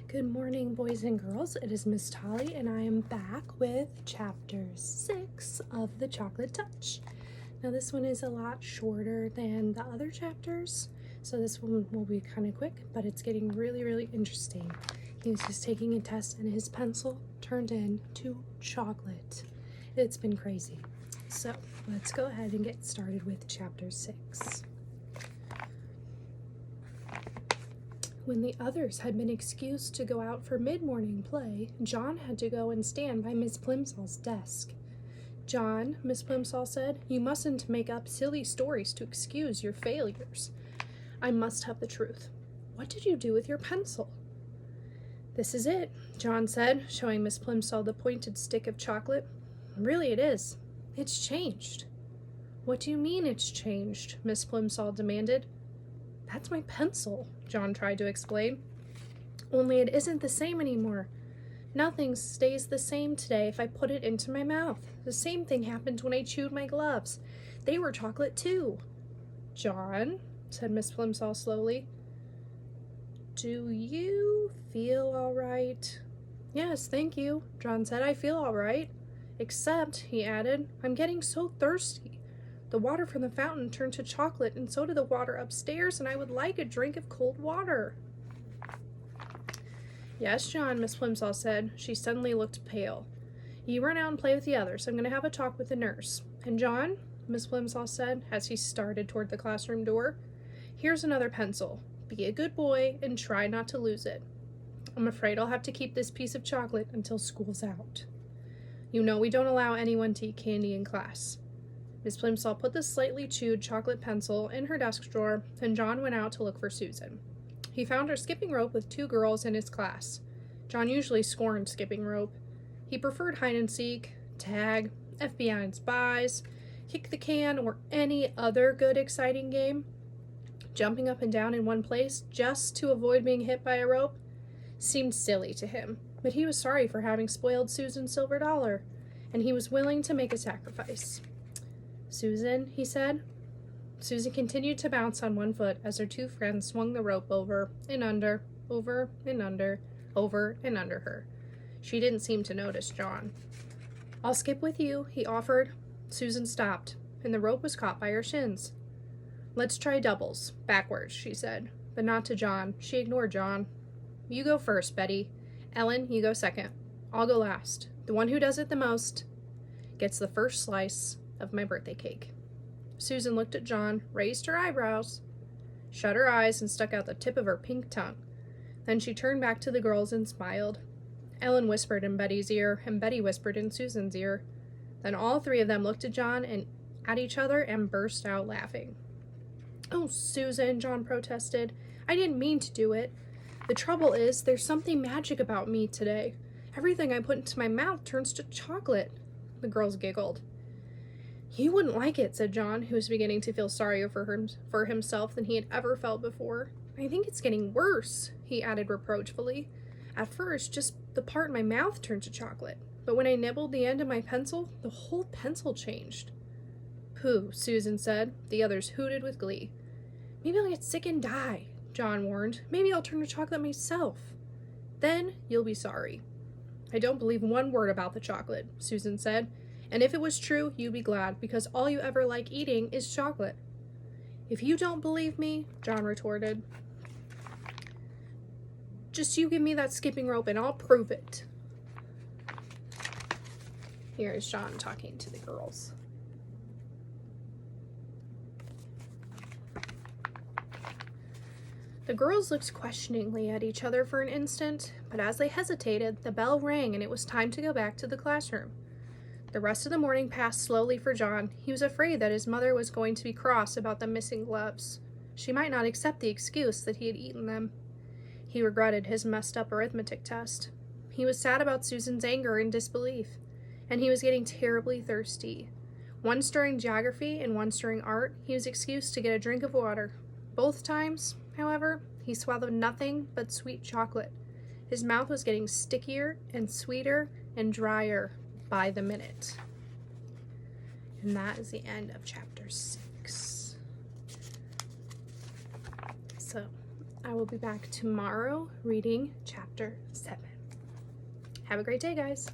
Good morning, boys and girls. It is Miss Tolly, and I am back with chapter 6 of The Chocolate Touch. Now, this one is a lot shorter than the other chapters, so this one will be kind of quick, but it's getting really interesting. He was just taking a test, and his pencil turned into chocolate. It's been crazy. So, let's go ahead and get started with chapter 6. When the others had been excused to go out for mid-morning play, John had to go and stand by Miss Plimsoll's desk. "John," Miss Plimsoll said, "you mustn't make up silly stories to excuse your failures. I must have the truth. What did you do with your pencil?" "This is it," John said, showing Miss Plimsoll the pointed stick of chocolate. "Really it is. It's changed." "What do you mean it's changed?" Miss Plimsoll demanded. "That's my pencil," John tried to explain. "Only it isn't the same anymore. Nothing stays the same today if I put it into my mouth. The same thing happened when I chewed my gloves. They were chocolate too." "John," said Miss Plimsoll slowly, "do you feel all right?" "Yes, thank you," John said. "I feel all right. Except," he added, "I'm getting so thirsty. The water from the fountain turned to chocolate, and so did the water upstairs, and I would like a drink of cold water." "Yes, John," Miss Plimsoll said. She suddenly looked pale. "You run out and play with the others. I'm going to have a talk with the nurse. And John," Miss Plimsoll said, as he started toward the classroom door, "here's another pencil. Be a good boy and try not to lose it. I'm afraid I'll have to keep this piece of chocolate until school's out. You know we don't allow anyone to eat candy in class." Miss Plimsoll put the slightly chewed chocolate pencil in her desk drawer, and John went out to look for Susan. He found her skipping rope with 2 girls in his class. John usually scorned skipping rope. He preferred hide-and-seek, tag, FBI and spies, kick the can, or any other good, exciting game. Jumping up and down in one place just to avoid being hit by a rope seemed silly to him, but he was sorry for having spoiled Susan's silver dollar, and he was willing to make a sacrifice. "Susan," he said. Susan continued to bounce on one foot as her 2 friends swung the rope over and under, over and under, over and under her. She didn't seem to notice John. "I'll skip with you," he offered. Susan stopped, and the rope was caught by her shins. "Let's try doubles, backwards," she said, but not to John. She ignored John. "You go first, Betty. Ellen, you go second. I'll go last. The one who does it the most gets the first slice of my birthday cake." Susan looked at John, raised her eyebrows, shut her eyes, and stuck out the tip of her pink tongue. Then she turned back to the girls and smiled. Ellen whispered in Betty's ear, and Betty whispered in Susan's ear. Then all 3 of them looked at John and at each other and burst out laughing. "Oh, Susan," John protested. "I didn't mean to do it. The trouble is, there's something magic about me today. Everything I put into my mouth turns to chocolate." The girls giggled. "You wouldn't like it," said John, who was beginning to feel sorrier for himself than he had ever felt before. "I think it's getting worse," he added reproachfully. "At first, just the part in my mouth turned to chocolate, but when I nibbled the end of my pencil, the whole pencil changed." "Pooh," Susan said. The others hooted with glee. "Maybe I'll get sick and die," John warned. "Maybe I'll turn to chocolate myself. Then you'll be sorry." "I don't believe one word about the chocolate," Susan said. "And if it was true, you'd be glad, because all you ever like eating is chocolate." "If you don't believe me," John retorted, "just you give me that skipping rope and I'll prove it." Here is John talking to the girls. The girls looked questioningly at each other for an instant, but as they hesitated, the bell rang and it was time to go back to the classroom. The rest of the morning passed slowly for John. He was afraid that his mother was going to be cross about the missing gloves. She might not accept the excuse that he had eaten them. He regretted his messed up arithmetic test. He was sad about Susan's anger and disbelief, and he was getting terribly thirsty. Once during geography and once during art, he was excused to get a drink of water. Both times, however, he swallowed nothing but sweet chocolate. His mouth was getting stickier and sweeter and drier by the minute. And that is the end of chapter 6. So, I will be back tomorrow reading chapter 7. Have a great day, guys.